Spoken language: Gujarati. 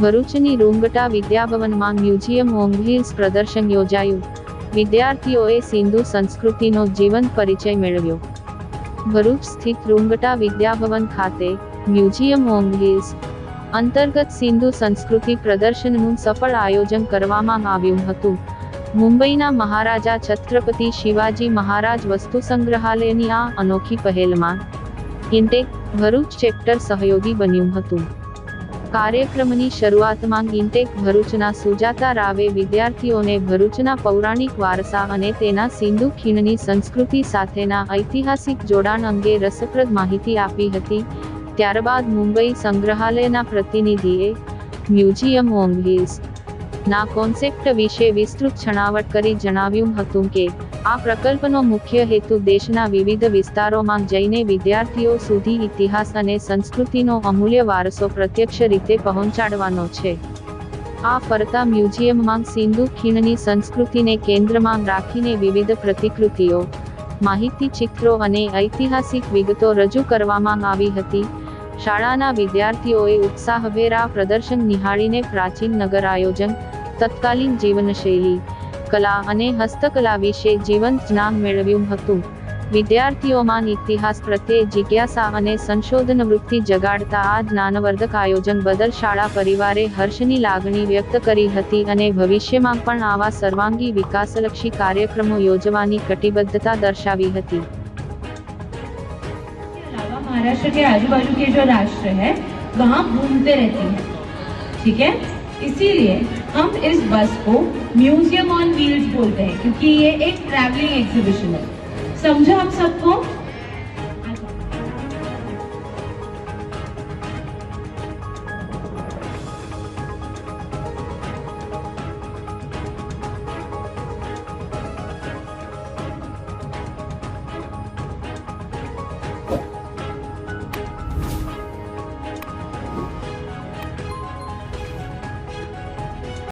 ભરૂચની રૂંગટા વિદ્યાભવનમાં મ્યુઝિયમ ઓન વ્હીલ્સ પ્રદર્શન યોજાયું. વિદ્યાર્થીઓએ સિંધુ સંસ્કૃતિનો જીવંત પરિચય મેળવ્યો. ભરૂચ સ્થિત રૂંગટા વિદ્યાભવન ખાતે મ્યુઝિયમ ઓન વ્હીલ્સ અંતર્ગત સિંધુ સંસ્કૃતિ પ્રદર્શનનું સફળ આયોજન કરવામાં આવ્યું હતું. મુંબઈના મહારાજા છત્રપતિ શિવાજી મહારાજ વસ્તુ સંગ્રહાલયની આ અનોખી પહેલમાં ઇન્ટેક ભરૂચ ચેપ્ટર સહયોગી બન્યું હતું. કાર્યક્રમની શરૂઆતમાં ઇન્ટેક ભરૂચના સુજાતા રાવે વિદ્યાર્થીઓને ભરૂચના પૌરાણિક વારસા અને તેના સિંધુ ખીણની સંસ્કૃતિ સાથેના ઐતિહાસિક જોડાણ અંગે રસપ્રદ માહિતી આપી હતી. ત્યારબાદ મુંબઈ સંગ્રહાલયના પ્રતિનિધિએ મ્યુઝિયમ ઓન વ્હીલ્સ ના કોન્સેપ્ટ વિશે વિસ્તૃત છણાવટ કરી જણાવ્યું હતું કે આ પ્રકલ્પનો મુખ્ય હેતુ દેશના વિવિધ વિસ્તારોમાં જઈને વિદ્યાર્થીઓ સુધી ઇતિહાસ અને સંસ્કૃતિનો અમૂલ્ય વારસો પ્રત્યક્ષ રીતે પહોંચાડવાનો છે. આ ફરતા મ્યુઝિયમમાં સિંધુ ખીણની સંસ્કૃતિને કેન્દ્રમાં રાખીને વિવિધ પ્રતિકૃતિઓ, માહિતી ચિત્રો અને ઐતિહાસિક વિગતો રજૂ કરવામાં આવી હતી. શાળાના વિદ્યાર્થીઓએ ઉત્સાહભેર આ પ્રદર્શન નિહાળીને પ્રાચીન નગર આયોજન, તત્કાલીન જીવનશૈલી, કલા અને હસ્તકલા વિશે જીવંત જ્ઞાન મેળવ્યું હતું. વિદ્યાર્થીઓમાં ઇતિહાસ પ્રત્યે જિજ્ઞાસા અને સંશોધન વૃત્તિ જગાડતા આ જ્ઞાનવર્ધક આયોજન બદલ શાળા પરિવારે હર્ષની લાગણી વ્યક્ત કરી હતી અને ભવિષ્યમાં પણ આવા સર્વાંગી વિકાસલક્ષી કાર્યક્રમો યોજવાની કટિબદ્ધતા દર્શાવી હતી. महाराष्ट्र के आजू बाजू के जो राष्ट्र है वहाँ घूमते रहती है, ठीक है. इसीलिए हम इस बस को म्यूजियम ऑन व्हील्स बोलते हैं क्योंकि ये एक ट्रैवलिंग एग्जीबिशन है. समझो आप सबको.